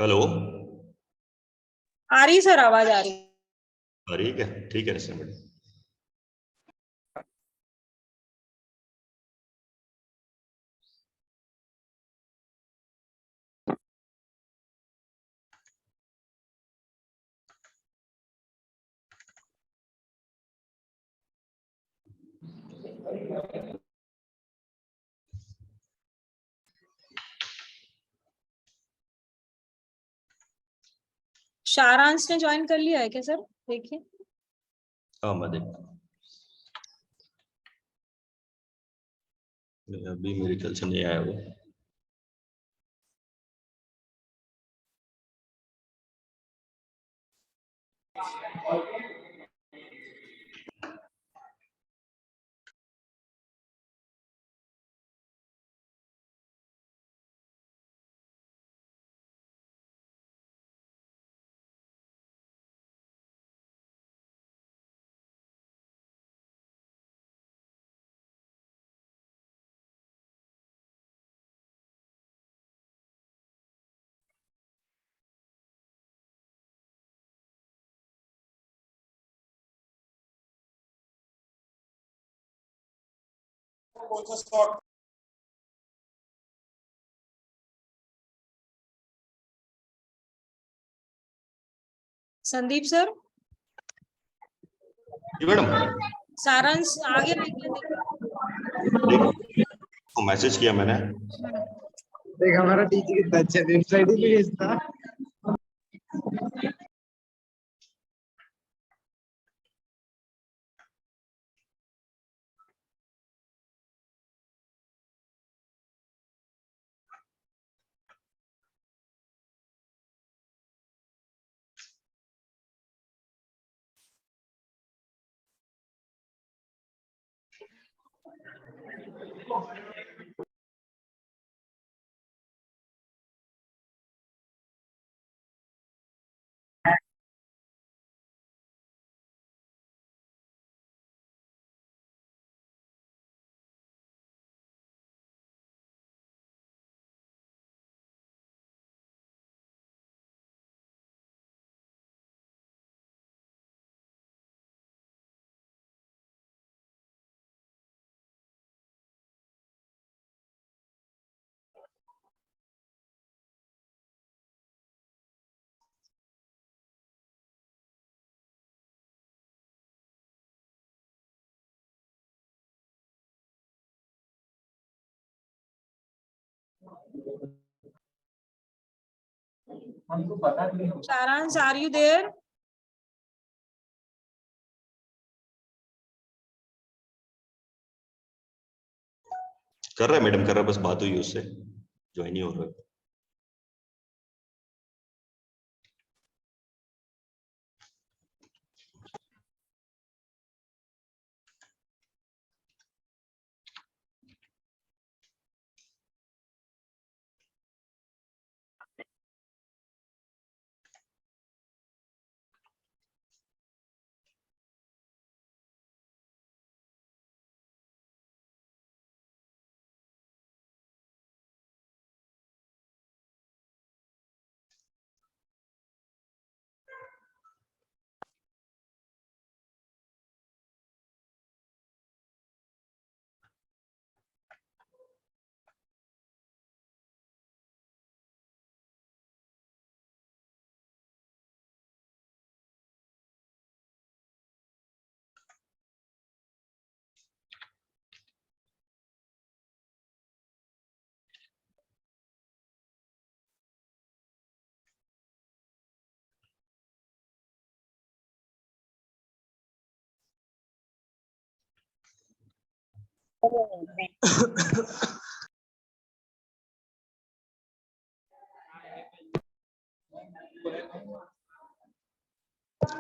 Hello. आ रही sir, आवाज आ रही। आ रही है क्या? ठीक है निश्चय मैडम। सारांश ने ज्वाइन कर लिया है क्या सर? देखिए। हाँ मैं देखता हूँ। अभी मेरे ख्याल से नहीं आया वो। संदीप सर, जी मैडम। सारांश आगे नहीं तो मैसेज किया मैंने। देख हमारा टीचर कितना अच्छा वेबसाइट ही भेजता। हमको पता नहीं। सारांश, आर यू देयर? कर रहा है मैडम, कर रहा है, बस बात हुई उससे, ज्वाइन ही हो रहा है।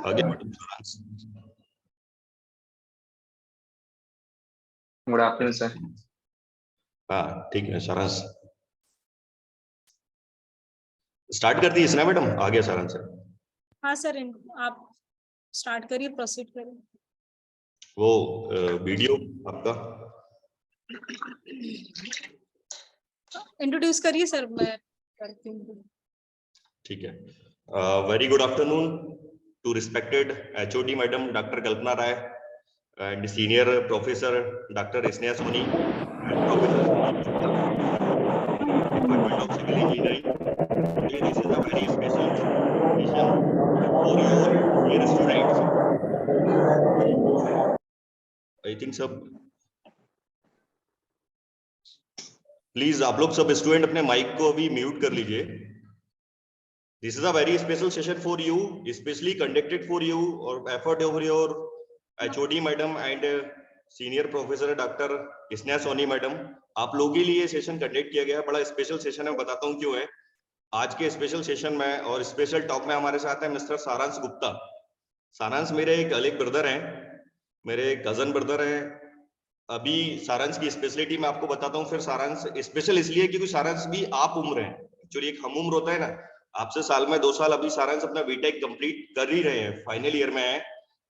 आगे मैडम सारांश। Good afternoon sir. हाँ ठीक है सारांश। स्टार्ट कर दी इसने मैडम, आ गया सारांश। हाँ सर, आप स्टार्ट करिए, प्रोसीड करिए। वो वीडियो आपका इंट्रोड्यूस करिए सर, मैं करती हूँ। ठीक है. Very good afternoon to respected HOD Madam Dr. Kalpana Rai and Senior Professor Dr. Isnaya Soni and Professor Department of Civil Engineering. Today this is a very special session for your dear students. I think सब please आप लोग सब student अपने mic को अभी mute कर लीजिए. This is a very special session for you, especially conducted for you or effort over your HOD madam and senior professor Dr. Isnaya Soni madam. आप लोगों के लिए सेशन कंडक्ट किया गया है. बड़ा स्पेशल सेशन है, बताता हूँ क्यों है. आज के स्पेशल सेशन में और स्पेशल टॉक में हमारे साथ है मिस्टर सारांश गुप्ता. सारांश मेरे एक अलग ब्रदर हैं, मेरे कजन ब्रदर हैं. अभी सारांश की स्पेशलिटी मैं आपको बताता हूँ. फिर सारांश स्पेशल इसलिए क्योंकि सारांश भी आप उम्र है. एक्चुअली एक हम उम्र होता है ना, आपसे साल में 2 साल. अभी सारांश अपना बीटेक कंप्लीट कर ही रहे हैं, फाइनल ईयर में है.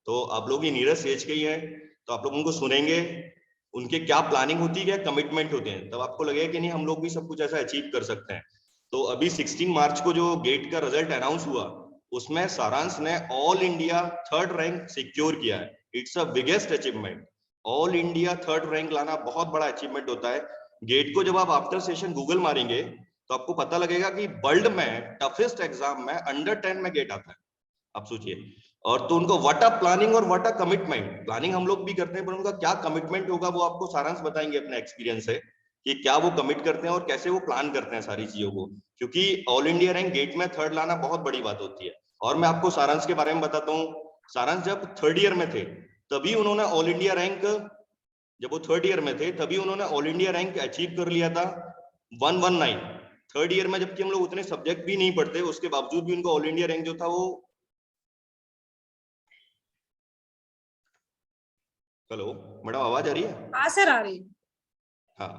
तो आप लोग ही नीरज एज के ही हैं, तो आप लोग उनको सुनेंगे, उनके क्या प्लानिंग होती है, क्या कमिटमेंट होते हैं, तब आपको लगेगा कि नहीं हम लोग भी सब कुछ ऐसा अचीव कर सकते हैं. तो अभी 16 मार्च को जो गेट का रिजल्ट अनाउंस हुआ, उसमें सारांश ने all India 3rd rank secure किया है. It's a biggest achievement. All India 3rd rank लाना बहुत बड़ा अचीवमेंट होता है. गेट को जब आप आफ्टर सेशन गूगल मारेंगे तो आपको पता लगेगा कि वर्ल्ड में टफेस्ट एग्जाम में अंडर 10 में गेट आता है. आप सोचिए. और तो उनको व्हाट अ प्लानिंग और व्हाट अ कमिटमेंट. प्लानिंग हम लोग भी करते हैं, पर उनका क्या कमिटमेंट होगा वो आपको सारांश बताएंगे अपने एक्सपीरियंस से कि क्या वो कमिट करते हैं और कैसे वो प्लान करते हैं सारी चीजों को. क्योंकि ऑल इंडिया रैंक गेट में 3rd लाना बहुत बड़ी बात होती है. और मैं आपको सारांश के बारे में बताता हूँ. सारांश जब 3rd ईयर में थे तभी उन्होंने ऑल इंडिया रैंक, जब वो 3rd ईयर में थे तभी उन्होंने ऑल इंडिया रैंक अचीव कर लिया था 119. 3rd ईयर में जबकि हम लोग उतने सब्जेक्ट भी नहीं पढ़ते, उसके बावजूद भी उनको ऑल इंडिया रैंक जो था वो. हेलो मैडम, आवाज आ रही है? हाँ सर आ रही है. हाँ,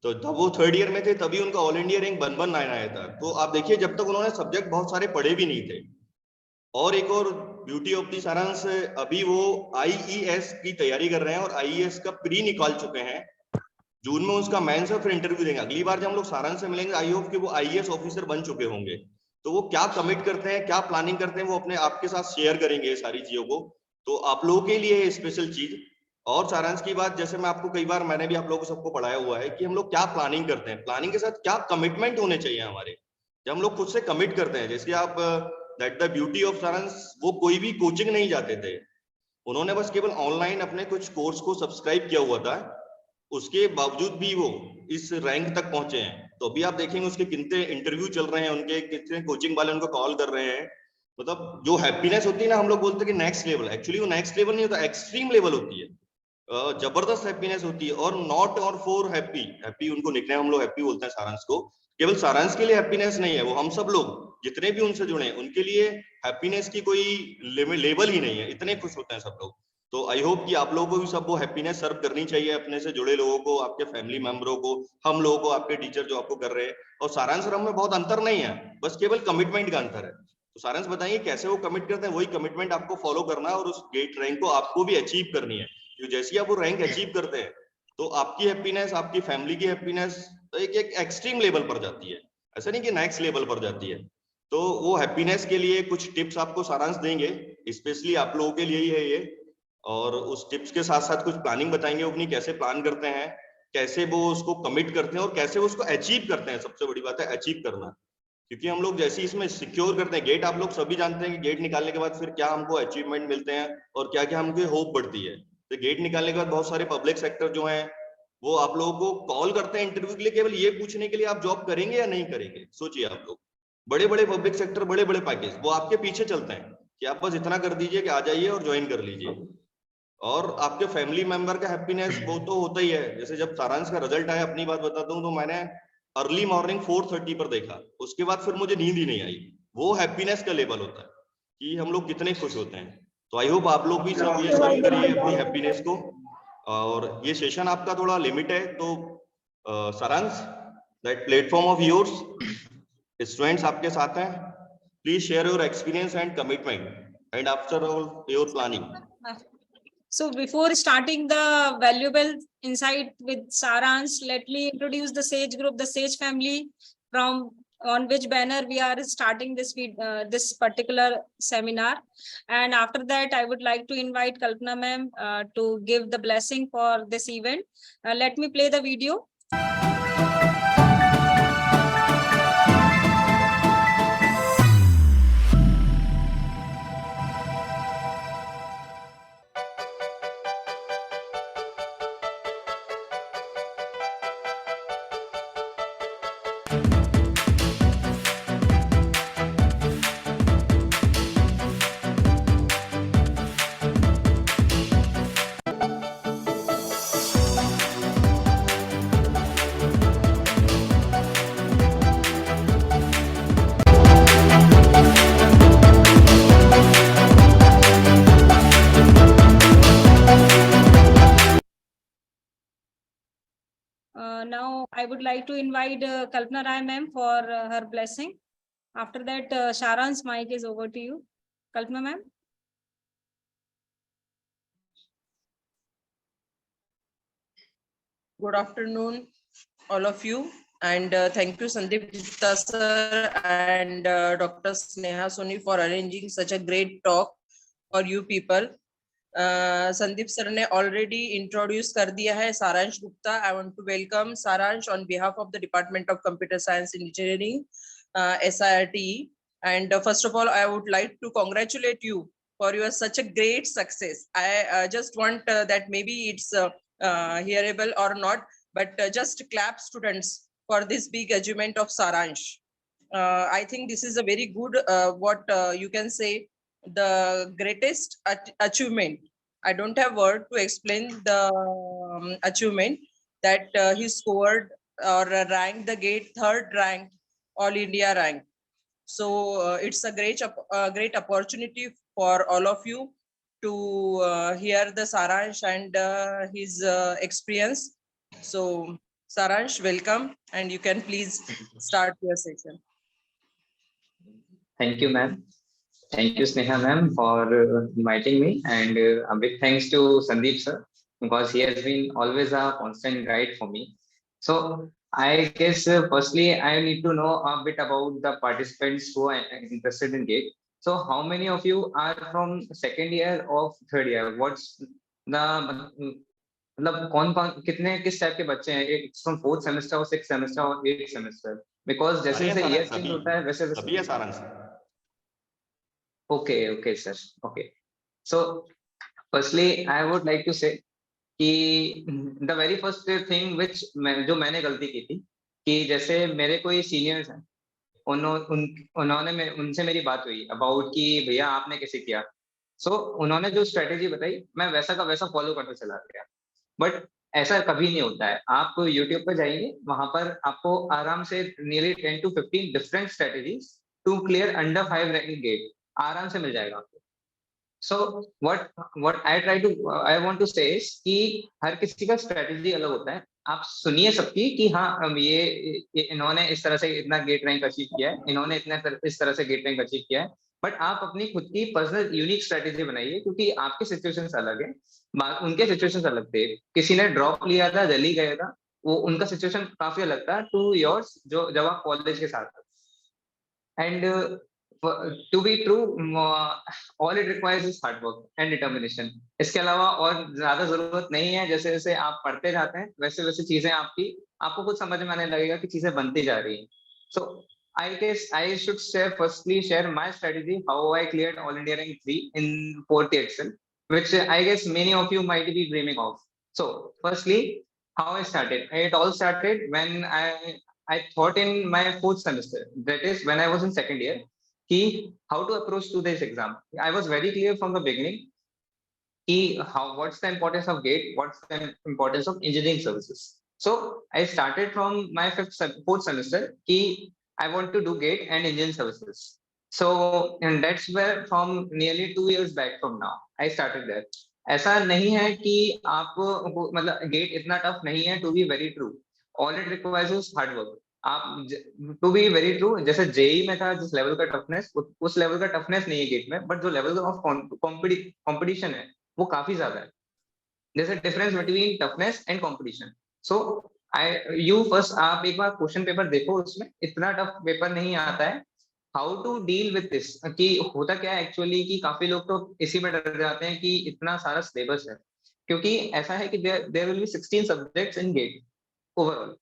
तो जब वो 3rd ईयर में थे तभी उनका ऑल इंडिया रैंक 119 आया था. तो आप देखिए जब तक उन्होंने सब्जेक्ट बहुत सारे पढ़े भी नहीं थे. और एक और ब्यूटी ऑफ दी सारांश, अभी वो IES की तैयारी कर रहे हैं और IES का प्री निकाल चुके हैं. जून में उसका मेंस और फिर इंटरव्यू देंगे. अगली बार जब हम लोग सारांश से मिलेंगे आई होप कि वो IES ऑफिसर बन चुके होंगे. तो वो क्या कमिट करते हैं, क्या प्लानिंग करते हैं, वो अपने आपके साथ शेयर करेंगे सारी चीजों को. तो आप लोगों के लिए स्पेशल चीज. और सारांश की बात, जैसे मैं आपको कई बार मैंने भी आप लोगों को सबको पढ़ाया हुआ है कि हम लोग क्या प्लानिंग करते हैं, प्लानिंग के साथ क्या कमिटमेंट होने चाहिए हमारे. जब हम लोग खुद से कमिट करते हैं, जैसे आप दैट द ब्यूटी ऑफ सारांश, वो कोई भी कोचिंग नहीं जाते थे. उन्होंने बस केवल ऑनलाइन अपने कुछ कोर्स को सब्सक्राइब किया हुआ था. उसके बावजूद भी वो इस रैंक तक पहुंचे हैं. तो अभी आप देखेंगे उसके कितने इंटरव्यू चल रहे हैं, उनके कितने कोचिंग वाले उनको कॉल कर रहे हैं. मतलब जो हैप्पीनेस होती है ना, हम लोग बोलते हैं कि नेक्स्ट लेवल, एक्चुअली वो नेक्स्ट लेवल नहीं होता, एक्सट्रीम लेवल होती है. जबरदस्त हैप्पीनेस होती है. और नॉट और फॉर हैप्पी, हैप्पी उनको निकनेम हम लोग हैप्पी बोलते हैं सारांश को. केवल सारांश के लिए हैप्पीनेस नहीं है, वो हम सब लोग जितने भी उनसे जुड़े हैं उनके लिए हैप्पीनेस की कोई लेवल ही नहीं है. इतने खुश होते हैं सब लोग. तो आई होप कि आप लोगों को भी सब वो हैप्पीनेस सर्व करनी चाहिए अपने से जुड़े लोगों को, आपके फैमिली मेंबरों को, हम लोगों को, आपके टीचर जो आपको कर रहे हैं. और सारांश और हम में बहुत अंतर नहीं है, बस केवल कमिटमेंट का अंतर है. तो सारांश बताइए कैसे वो कमिट करते हैं. वही कमिटमेंट आपको फॉलो करना है और उस गेट रैंक को आपको भी अचीव करनी है. जैसे आप वो रैंक अचीव करते हैं तो आपकी हैप्पीनेस, आपकी फैमिली की हैप्पीनेस एक एक्सट्रीम लेवल पर जाती है. ऐसा नहीं कि नेक्स्ट लेवल पर जाती है. तो वो हैप्पीनेस के लिए कुछ टिप्स आपको सारांश देंगे, स्पेशली आप लोगों के लिए ही है ये. और उस टिप्स के साथ साथ कुछ प्लानिंग बताएंगे अपनी, कैसे प्लान करते हैं, कैसे वो उसको कमिट करते हैं और कैसे वो उसको अचीव करते हैं. सबसे बड़ी बात है अचीव करना. क्योंकि हम लोग जैसे इसमें सिक्योर करते हैं गेट, आप लोग सभी जानते हैं कि गेट निकालने के बाद फिर क्या हमको अचीवमेंट मिलते हैं और क्या क्या हमको होप बढ़ती है. तो गेट निकालने के बाद बहुत सारे पब्लिक सेक्टर जो हैं वो आप लोगों को कॉल करते हैं इंटरव्यू के लिए, केवल ये पूछने के लिए आप जॉब करेंगे या नहीं करेंगे. सोचिए आप लोग, बड़े बड़े पब्लिक सेक्टर, बड़े बड़े पैकेज, वो आपके पीछे चलते हैं कि आप बस इतना कर दीजिए कि आ जाइए और ज्वाइन कर लीजिए. और आपके फैमिली मेंबर का हैप्पीनेस वो तो होता ही है. जैसे जब सारांश का रिजल्ट आया, अपनी बात बताता हूँ, तो मैंने अर्ली मॉर्निंग 4:30 पर देखा, उसके बाद फिर मुझे नींद ही नहीं आई. वो हैप्पीनेस का लेवल होता है कि हम लोग कितने खुश होते हैं. तो आई होप आप लोग भी सब ये सर्व करिए अपनी हैप्पीनेस को. और ये सेशन आपका थोड़ा लिमिट है, तो सारांश, that platform of yours, students आपके साथ हैं. Please share your experience and commitment and after all your planning. So before starting the valuable insight with Saransh, let me introduce the Sage group, the Sage family from on which banner we are starting this particular seminar. And after that, I would like to invite Kalpana ma'am to give the blessing for this event. Let me play the video. Now I would like to invite Kalpana Rai ma'am for her blessing. After that, Sharan's mic is over to you. Kalpana ma'am. Good afternoon, all of you, and thank you, Sandeep Gupta sir and Dr. Sneha Soni for arranging such a great talk for you people. Sandeep sir ने already introduce कर दिया है Saransh Gupta. I want to welcome Saransh on behalf of the Department of Computer Science and Engineering, SIRTE. And first of all, I would like to congratulate you for your such a great success. I just want that maybe it's hearable or not, but just clap students for this big achievement of Saransh. I think this is a very good, what you can say, the greatest achievement. I don't have word to explain the achievement that he scored or ranked the GATE 3rd ranked All India rank. So it's a great opportunity for all of you to hear the Saransh and his experience. So Saransh, welcome, and you can please start your session. Thank you, ma'am. Thank you, Sneha ma'am, for inviting me, and a big thanks to Sandeep sir, because he has been always a constant guide for me. So I guess firstly I need to know a bit about the participants who are interested in GATE. So how many of you are from second year or third year? What's the मतलब कौन कितने किस type के बच्चे हैं? It's from 4th semester or 6th semester or 8th semester? Because जैसे जैसे year change होता है वैसे वैसे अभी है सारांश. Okay, sir. Okay. So, firstly, I would like to say कि the very first thing which जो मैंने गलती की थी कि जैसे मेरे कोई सीनियर्स हैं, उन्होंने उनसे मेरी बात हुई अबाउट कि भैया आपने कैसे किया. सो उन्होंने जो स्ट्रेटेजी बताई मैं वैसा का वैसा फॉलो करते चला गया. बट ऐसा कभी नहीं होता है. आप यूट्यूब पर जाइए, वहां पर आपको आराम से nearly 10 to 15 different strategies to clear under 5 ranking GATE आराम से मिल जाएगा आपको. So what I want to say is कि हर किसी का स्ट्रेटेजी अलग होता है. आप सुनिए सबकी कि हाँ ये इन्होंने इस तरह से इतना गेट रैंक अचीव किया है, इन्होंने इस तरह से गेट रैंक अचीव किया है. बट आप अपनी खुद की पर्सनल यूनिक स्ट्रेटेजी बनाइए, क्योंकि आपके सिचुएशंस अलग है, उनके सिचुएशंस अलग थे. किसी ने ड्रॉप लिया था, दिल्ली गया था, वो उनका सिचुएशन काफी अलग था टू योर्स जो जब आप कॉलेज के साथ थे. And to be true, all it requires is hard work and determination. इसके अलावा और ज्यादा जरूरत नहीं है. जैसे जैसे आप पढ़ते जाते हैं वैसे वैसे चीजें आपको कुछ समझ में आने लगेगा कि चीजें बनती जा रही हैं. So I guess I should share my strategy how I cleared All India Rank 3 in 4th year itself, which I guess many of you might be dreaming of. So firstly, how I started. It all started when I thought in my 4th semester, that is when I was in second year, how to approach to this exam. I was very clear from the beginning what's the importance of GATE, what's the importance of engineering services. So I started from my 4th semester I want to do GATE and engineering services. So and that's where from nearly 2 years back from now I started there. ऐसा नहीं है कि आप मतलब GATE इतना tough नहीं है. To be very true, all it requires is hard work. आप टू बी वेरी ट्रू, जैसे जेई में था जिस लेवल का टफनेस, उस लेवल का टफनेस नहीं है गेट में, बट जो लेवल ऑफ कंपटीशन है वो काफी ज्यादा है. जैसे difference between toughness and competition. So you first आप एक बार क्वेश्चन पेपर देखो, उसमें इतना टफ पेपर नहीं आता है। How to deal with this, कि होता क्या है एक्चुअली कि काफी लोग तो इसी में डर जाते हैं कि इतना सारा सिलेबस है, क्योंकि ऐसा है कि there will be 16 subjects in GATE overall.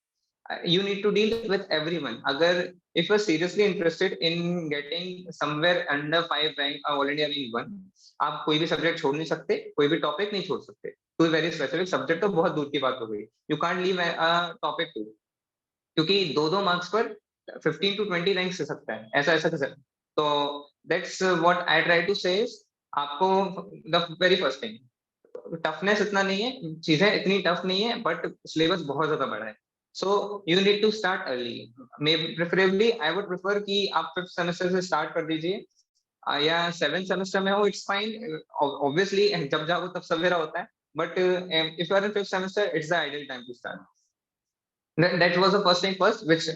You need to deal with everyone. अगर if you're seriously interested in getting somewhere under 5 rank or all India rank 1, आप कोई भी सब्जेक्ट छोड़ नहीं सकते, कोई भी टॉपिक नहीं छोड़ सकते। कोई वेरी स्पेसिफिक सब्जेक्ट तो बहुत दूर की बात हो गई, you can't leave topic two, क्योंकि दो दो मार्क्स पर 15 to 20 रैंक से सकता है, ऐसा ऐसा कर सकता है। तो that's what I try to say, आपको the very first thing, toughness इतना नहीं है, चीजें इतनी टफ नहीं है, बट सिलेबस बहुत ज्यादा बड़ा है। So you need to start early. May preferably I would prefer कि आप 5th सेमेस्टर से स्टार्ट कर दीजिए, या 7th सेमेस्टर में हो, इट्स फाइन। ऑब्वियसली जब जाओ तब सवेरा होता है, but if you are in 5th semester, it's the ideal time to start. That was the first thing first, which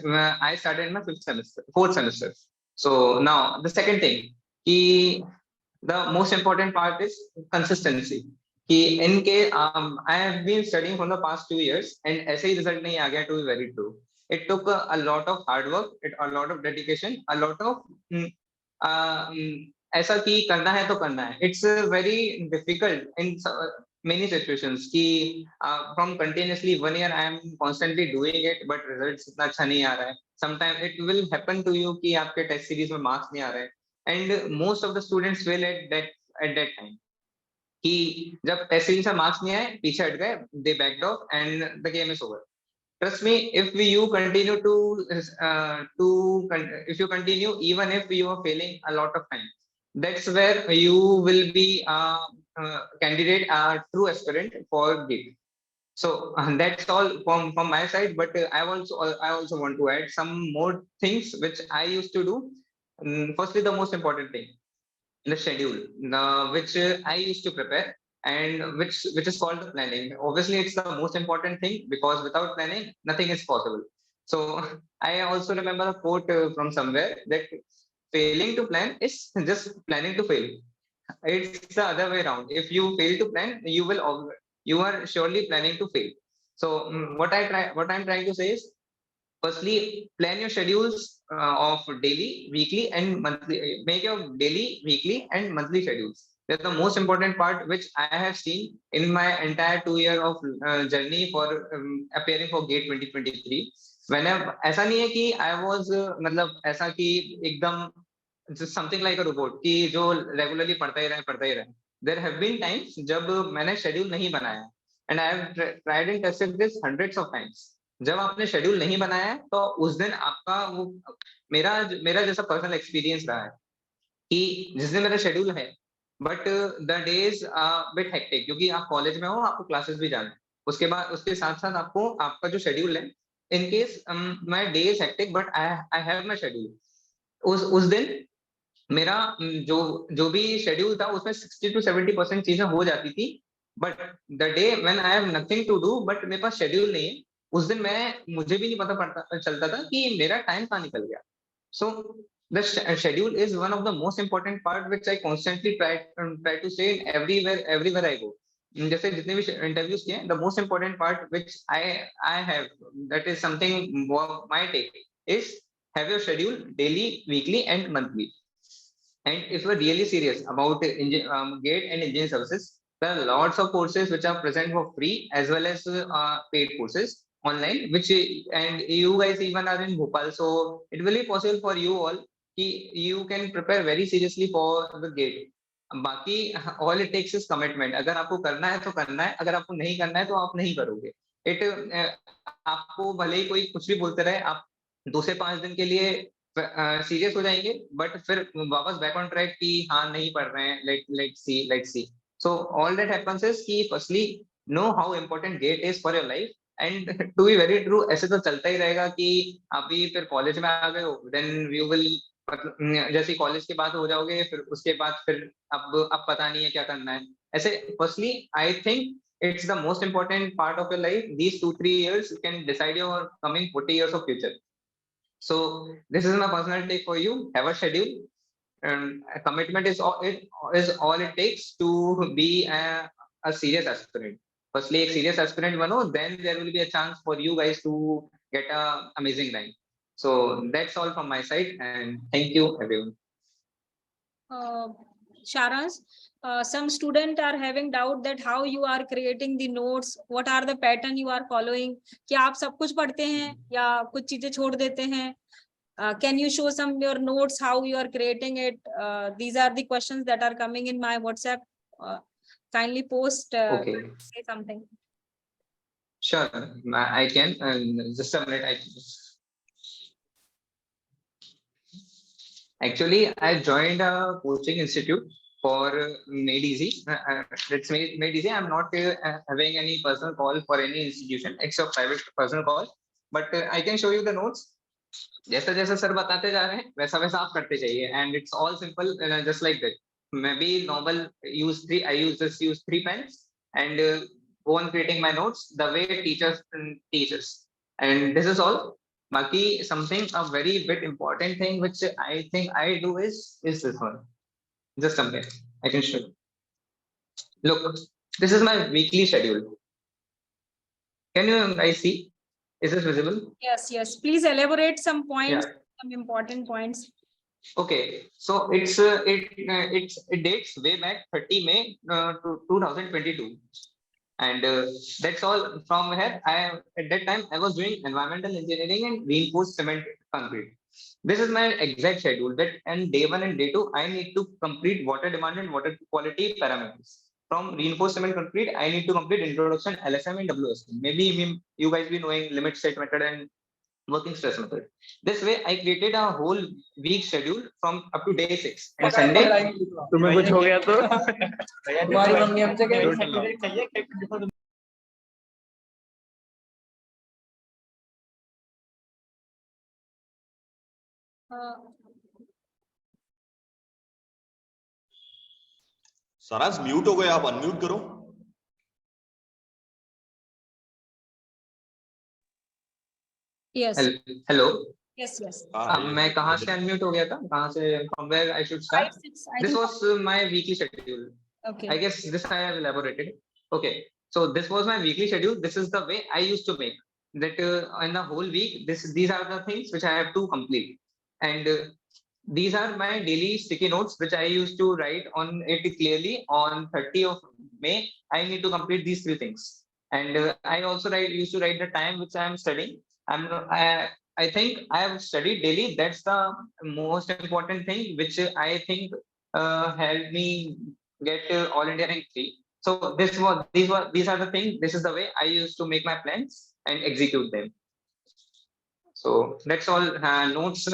I started in my 5th semester, 4th semester. So now the second thing, ki the most important part is consistency. कि in case I have been studying from the past 2 years and ऐसे ही result नहीं आ गया, to be very true. It took a lot of hard work, a lot of dedication, a lot of ऐसा कि करना है तो करना है. It's very difficult in many situations कि from continuously 1 year I am constantly doing it, but results इतना अच्छा नहीं आ रहा है. Sometimes it will happen to you कि आपके test series में marks नहीं आ रहे हैं, and most of the students fail at that time. कि जब टेस्ट सीरीज में मार्क्स नहीं आए, पीछे हट गए, they backed off and the game is over. Trust me, if you continue if you continue even if you are failing a lot of time, that's where you will be a candidate, a true aspirant for GATE. So that's all from my side, but I also want to add some more things which I used to do. Firstly, the most important thing, the schedule, which I used to prepare, and which is called the planning. Obviously, it's the most important thing, because without planning, nothing is possible. So I also remember a quote from somewhere that failing to plan is just planning to fail. It's the other way around. If you fail to plan, you are surely planning to fail. So what I'm trying to say is, firstly, plan your schedules of daily, weekly, and monthly. Make your daily, weekly, and monthly schedules. That's the most important part, which I have seen in my entire 2 year of journey for appearing for GATE 2023. Whenever ऐसा नहीं है कि I was मतलब ऐसा कि एकदम just something like a robot कि जो regularly पढ़ता ही रहे. There have been times जब मैंने schedule नहीं बनाया, and I have tried and tested this hundreds of times. जब आपने शेड्यूल नहीं बनाया है, तो उस दिन आपका वो मेरा जैसा पर्सनल एक्सपीरियंस रहा है कि जिस दिन मेरा शेड्यूल है, but the days bit hectic, क्योंकि आप कॉलेज में हो, आपको क्लासेस भी जाना है, उसके बाद उसके साथ साथ आपको आपका जो शेड्यूल है, in case my day is hectic but I have my schedule, उस दिन मेरा जो भी शेड्यूल था उसमें 60 to 70% चीजें हो जाती थी. But the day when I have nothing to do, but मेरे पास शेड्यूल नहीं है, उस दिन मुझे भी नहीं पता चलता था कि मेरा टाइम कहाँ निकल गया. So the schedule is one of the most important part which I constantly try to say everywhere I go. जैसे जितने भी इंटरव्यूज किए, the most important part which I have, that is something my take, is have your schedule daily, weekly and monthly. And if we're really serious about GATE and engineering services, there are lots of courses which are present for free, as well as paid courses online, which and you guys even are in Bhopal, so it will be possible for you all कि you can prepare very seriously for the GATE. बाकी all it takes is commitment. अगर आपको करना है तो करना है, अगर आपको नहीं करना है तो आप नहीं करोगे. आपको भले ही कोई कुछ भी बोलते रहे, आप 2 से 5 दिन के लिए सीरियस हो जाएंगे, बट फिर वापस बैक ऑन ट्रैक कि हाँ नहीं पढ़ रहे हैं, let's see. So all that happens is कि firstly know how important GATE is for your life, and to be very true, ऐसे तो चलता ही रहेगा कि अभी फिर कॉलेज में आ गए हो, देन यू विल जैसे कॉलेज के बाद हो जाओगे, फिर उसके बाद फिर अब पता नहीं है क्या करना है. ऐसे firstly I think it's the most important part of your life. These 2-3 years can decide your coming 40 years of future. So this is my personal take for you. Have a schedule, and a commitment is all it takes to be a serious aspirant. firstly एक serious aspirant बनो, then there will be a chance for you guys to get a amazing rank. So that's all from my side, and thank you everyone. Sharansh, some student are having doubt that how you are creating the notes, what are the pattern you are following? क्या आप सब कुछ पढ़ते हैं या कुछ चीजें छोड़ देते हैं? Can you show some your notes how you are creating it? These are the questions that are coming in my WhatsApp. Kindly post. Okay. Say something. Sure, I can. Just a minute. Actually, I joined a coaching institute for Made Easy. It's made Easy. I'm not having any personal call for any institution. It's a private personal call. But I can show you the notes. जैसा जैसा sir बताते जा रहे हैं वैसा वैसा आप करते जाइए, and it's all simple, just like that. Maybe normal I use 3 pens and go on creating my notes the way teachers teach us, and this is all. Baki something a very bit important thing which I think I do is this one. Just a minute, I can show you. Look, this is my weekly schedule. Can you guys see? Is this visible? Yes, yes. Please elaborate some points, Yeah. some important points. Okay, so it dates way back 30 May to 2022, and that's all. From here, at that time I was doing environmental engineering and reinforced cement concrete. This is my exact schedule. That and day 1 and day 2 I need to complete water demand and water quality parameters. From reinforced cement concrete, I need to complete introduction LSM and WSM. Maybe you guys be knowing limit state method and working stress method. This way, I created a whole week schedule from up to day 6. And Sunday, तुम्हें कुछ हो गया तो तुम्हारी mummy हमसे कह रही है, सारांश म्यूट हो गए, आप अनम्यूट करो. Yes, hello. yes, yes. मैं कहाँ से अनम्यूट हो गया था? कहाँ से? From where I should start? 5, 6, I This think. was my weekly schedule. Okay. I guess this I have elaborated. Okay, so this was my weekly schedule. This is the way I used to make that in the whole week. These are the things which I have to complete, and these are my daily sticky notes which I used to write on it clearly. On 30 of May, I need to complete these 3 things, and I also used to write the time which I am studying. I think I have studied daily. That's the most important thing which I think helped me get all India rank 3. So these are the things. This is the way I used to make my plans and execute them. So that's all. Notes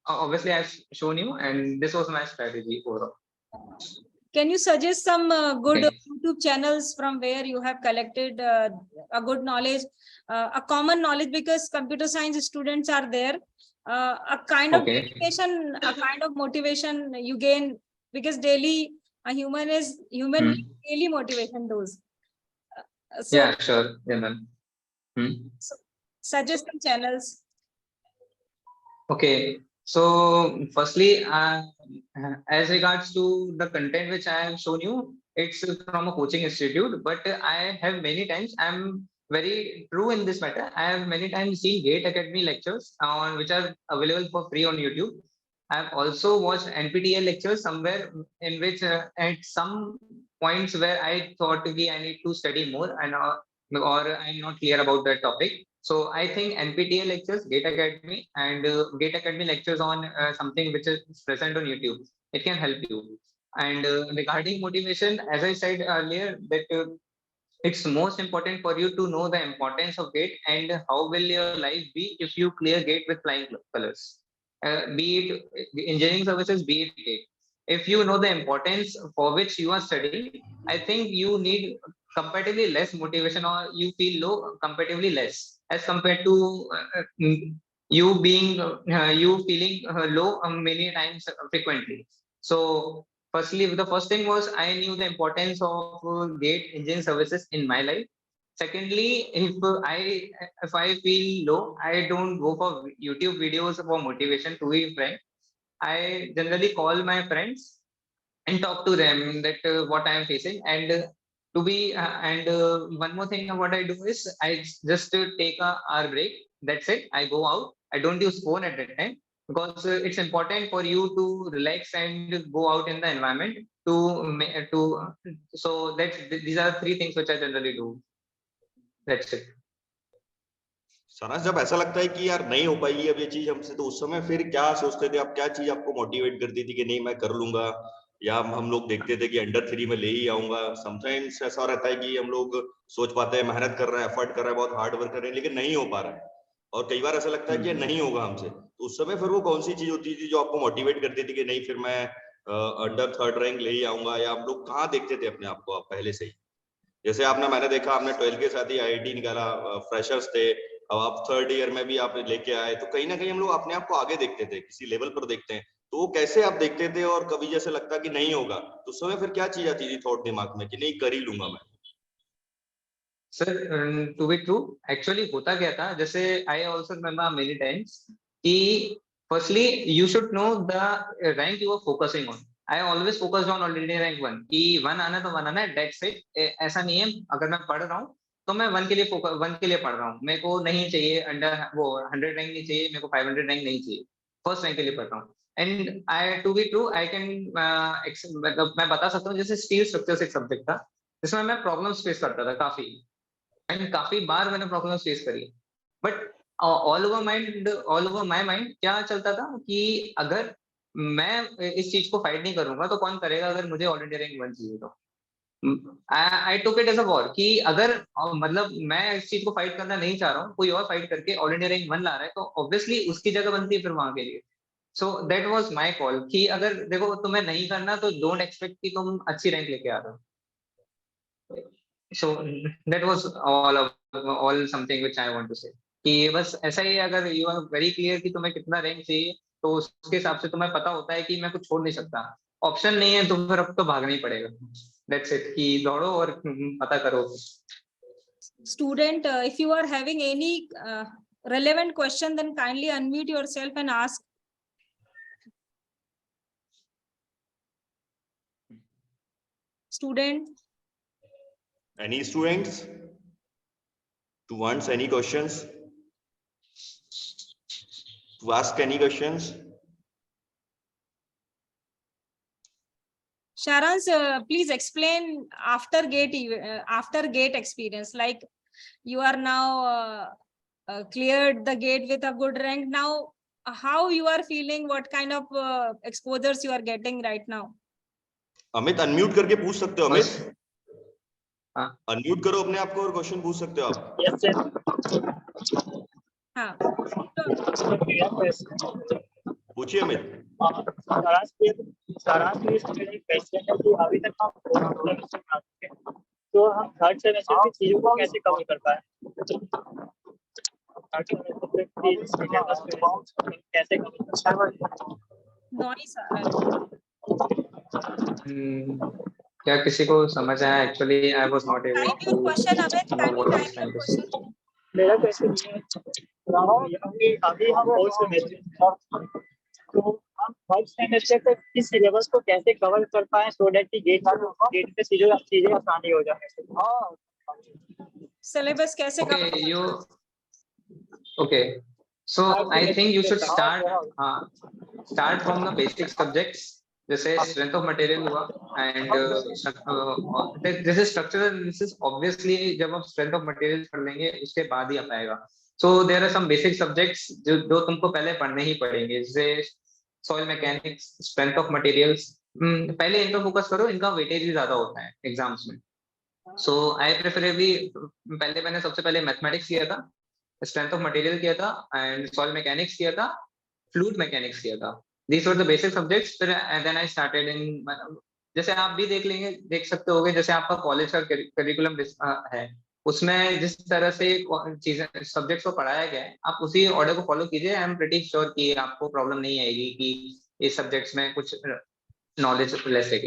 obviously I've shown you, and this was my strategy overall. Can you suggest some good Okay. YouTube channels from where you have collected a good knowledge, a common knowledge, because computer science students are there. A kind of Okay. motivation, a kind of motivation you gain, because daily a human Hmm. daily motivation those. So Yeah, sure. Yeah, ma'am. suggest some channels. Okay. So firstly, as regards to the content which I have shown you, it's from a coaching institute, but I have many times, I'm very true in this matter. I have many times seen GATE Academy lectures on which are available for free on YouTube. I've also watched NPTEL lectures somewhere in which at some points where I thought I need to study more, and or I'm not clear about that topic. So I think NPTEL lectures, GATE Academy, and GATE Academy lectures on something which is present on YouTube. It can help you. And regarding motivation, as I said earlier, that it's most important for you to know the importance of GATE and how will your life be if you clear GATE with flying colors. Be it engineering services, be it GATE. If you know the importance for which you are studying, I think you need comparatively less motivation, or you feel low comparatively less as compared to you being you feeling low many times frequently. So firstly, the first thing was I knew the importance of GATE engineering services in my life. Secondly, if I feel low, I don't go for YouTube videos for motivation to be frank. I generally call my friends and talk to them that what I am facing, and to be and one more thing what I do is I just take a hour break. That's it. I go out. I don't use phone at that time because it's important for you to relax and go out in the environment to so that's these are three things which I generally do. That's it. सारांश, जब ऐसा लगता है कि यार नहीं हो पाएगी अब ये चीज हमसे, तो उस समय फिर क्या सोचते थे आप? क्या चीज आपको मोटिवेट करती थी कि नहीं मैं कर लूंगा? या हम लोग देखते थे कि अंडर 3 में ले ही आऊंगा? समटाइम्स ऐसा रहता है कि हम लोग सोच पाते हैं, मेहनत कर रहे हैं, एफर्ट कर रहे हैं, बहुत हार्ड वर्क कर रहे हैं, लेकिन नहीं हो पा रहा है। और कई बार ऐसा लगता है कि ये नहीं होगा हमसे, तो उस समय फिर वो कौन सी चीज होती थी जो आपको मोटिवेट करती थी कि नहीं फिर मैं अंडर 3rd रैंक ले ही आऊंगा? या आप लोग कहाँ देखते थे अपने आप को आप पहले से ही? जैसे मैंने देखा आपने 12th के साथ ही आईआईटी निकाला, फ्रेशर्स थे, अब आप 3rd ईयर में भी आप लेके आए, तो कहीं ना कहीं हम लोग अपने आप को आगे देखते थे, किसी लेवल पर देखते हैं, तो वो कैसे आप देखते थे? और कभी जैसे लगता कि नहीं होगा, तो उस समय फिर क्या चीज आती थी थॉट दिमाग में कि नहीं कर ही लूंगा मैं? Sir to be true actually होता क्या था, जैसे I also remember many times कि firstly you should know the rank you are focusing on. I always focused on already rank 1 कि 1 आना तो 1 आना है, दैट्स इट. ऐसा नहीं है अगर मैं पढ़ रहा हूँ तो मैं 1 के लिए 1 के लिए पढ़ रहा हूँ. मेरे को नहीं चाहिए अंडर वो 100 रैंक नहीं चाहिए, मेरे को 500 रैंक नहीं चाहिए, फर्स्ट रैंक के लिए पढ़ रहा हूँ. And I to be true I can मतलब मैं बता सकता हूँ जैसे स्टील स्ट्रक्चर्स एक सब्जेक्ट था जिसमें मैं प्रॉब्लम्स फेस करता था काफी, एंड काफी बार मैंने प्रॉब्लम फेस करी. But all over my mind क्या चलता था कि अगर मैं इस चीज को फाइट नहीं करूंगा तो कौन करेगा अगर मुझे ऑलरेडी रैंक 1 चाहिए तो. I took it as a war कि अगर मतलब मैं इस चीज को फाइट करना नहीं चाह रहा हूँ, कोई और फाइट करके ऑलरेडी रैंक 1 ला रहा है तो ऑब्वियसली उसकी जगह बनती है फिर वहां के लिए. So that was my call कि अगर देखो तुम्हें नहीं करना तो डोंट एक्सपेक्ट कि तुम अच्छी रैंक लेके आ रहे हो. So that was all something which I want to say कि बस ऐसा ही है, अगर you are very clear कि तुम्हें कितना रैंक चाहिए तो उसके हिसाब से तुम्हें पता होता है कि मैं कुछ छोड़ नहीं सकता, ऑप्शन नहीं है तो फिर अब तो भागना ही पड़ेगा. That's it कि दौड़ो और पता करो. Student, if you are having any relevant question, then kindly unmute yourself and ask. Student. Any students to wants any questions, to ask any questions? Sharansh, please explain after gate experience. Like you are now cleared the gate with a good rank. Now, how you are feeling? What kind of exposures you are getting right now? Amit unmute करके पूछ सकते हो अमित. बस हाँ unmute करो अपने आप को और क्वेश्चन पूछ सकते हो आप. Yes, sir. हाँ. पूछिए अमित. सारांश में मेरा एक क्वेश्चन है कि अभी तक हम 4 सेमेस्टर कर चुके हैं, तो हम 3rd सेमेस्टर की चीजों को कैसे कवर कर पाए? 3rd सेमेस्टर की सिलेबस को कैसे कवर कर पाए? Noise. क्या किसी को समझ आया? Actually I was not able Type your question, Amit. No Kindly what type is your trying to say. question. मेरा क्वेश्चन ये है कि अभी हम 4 सेमेस्टर, तो हम 3rd सेमेस्टर तक इस सिलेबस को कैसे कवर कर पाए सो दैट कि गेट पे चीजें आसानी हो जाए. Syllabus कैसे Okay, cover you okay. So I think you should start from the basic subjects. जैसे strength of material हुआ and जैसे structural analysis obviously जब आप strength of material पढ़ लेंगे उसके बाद ही आ पाएगा. So there are some basic subjects जो तुमको पहले पढ़ने ही पड़ेंगे, जैसे soil mechanics, strength of materials. पहले इन पर फोकस करो, इनका वेटेज भी ज्यादा होता है एग्जाम्स में. So I preferably मैंने सबसे पहले मैथमेटिक्स किया था, स्ट्रेंथ ऑफ मटेरियल किया था एंड सॉइल मैकेनिक्स किया था, फ्लूइड मैकेनिक्स किया था. These were the basic subjects. फिर then I started in जैसे आप भी देख सकते होगे जैसे आपका कॉलेज का करिकुलम है, उसमें जिस तरह से चीजें सब्जेक्ट्स को पढ़ाया गया है आप उसी ऑर्डर को फॉलो कीजिए. आई एम प्रीटी श्योर कि आपको प्रॉब्लम नहीं आएगी कि इस सब्जेक्ट्स में कुछ नॉलेज लेस है.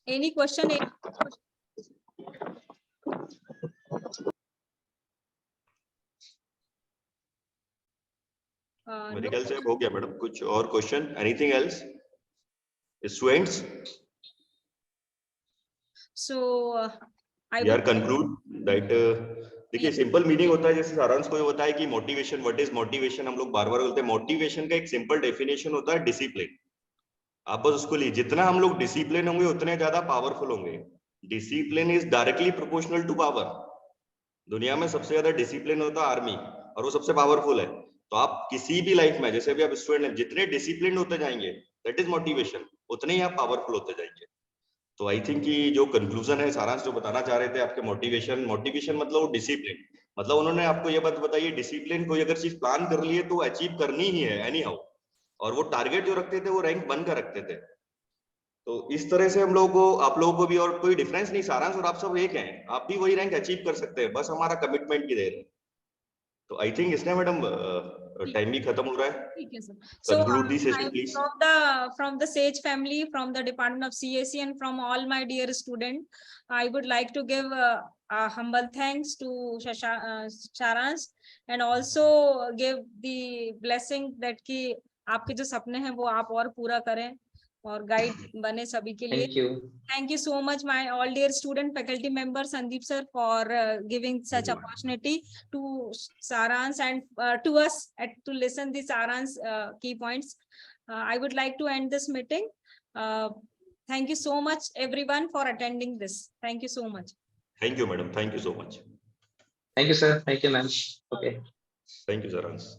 Any question? मेरे ख्याल से अब हो गया मैडम, कुछ और question, anything else students? So I we are would conclude that देखिए सिंपल मीनिंग होता है, जैसे सारांश को ये होता है कि मोटिवेशन, व्हाट इज मोटिवेशन, हम लोग बार बार बोलते हैं। मोटिवेशन का एक सिंपल डेफिनेशन होता है डिसिप्लिन। आप बस उसको लिए, जितना हम लोग डिसिप्लिन होंगे उतने ज्यादा पावरफुल होंगे। Discipline is directly proportional to power. दुनिया में सबसे ज्यादा डिसिप्लिन होता है आर्मी, और वो सबसे पावरफुल है। तो आप किसी भी लाइफ में, जैसे भी आप स्टूडेंट हैं, जितने डिसिप्लिन होते जाएंगे, दैट इज मोटिवेशन, उतने ही आप पावरफुल होते जाएंगे। तो आई थिंक कि जो कंक्लूजन है, सारांश जो बताना चाह रहे थे आपके, मोटिवेशन, मोटिवेशन मतलब डिसिप्लिन, मतलब उन्होंने आपको ये बात बताई, डिसिप्लिन कोई अगर चीज प्लान कर लिए तो अचीव करनी ही है एनी हाउ। और वो टारगेट जो रखते थे वो रैंक बनकर रखते थे। तो इस तरह से हम लोगों को, आप लोगों को भी, और कोई डिफरेंस नहीं, सारांश और आप सब एक हैं, आप भी वही रैंक अचीव कर सकते हैं, बस हमारा कमिटमेंट की देर है। तो आई थिंक इसने मैडम टाइम भी खत्म हो रहा है, Okay, sir. So conclude the session I'm please. from the Sage family, from the Department of CAC, and from all my dear student, I would like to give a humble thanks to Saransh, and also give the blessing that कि आपके जो सपने हैं वो आप और पूरा करें और गाइड बने सभी के लिए। Thank you. Thank you so much, my all dear student, faculty member Sandeep sir, for giving such opportunity to Saransh and to us to listen the Saransh key points. I would like to end this meeting. Thank you so much, everyone, for attending this. Thank you so much. Thank you madam, thank you so much, thank you sir, thank you ma'am. Okay. Thank you सारांश।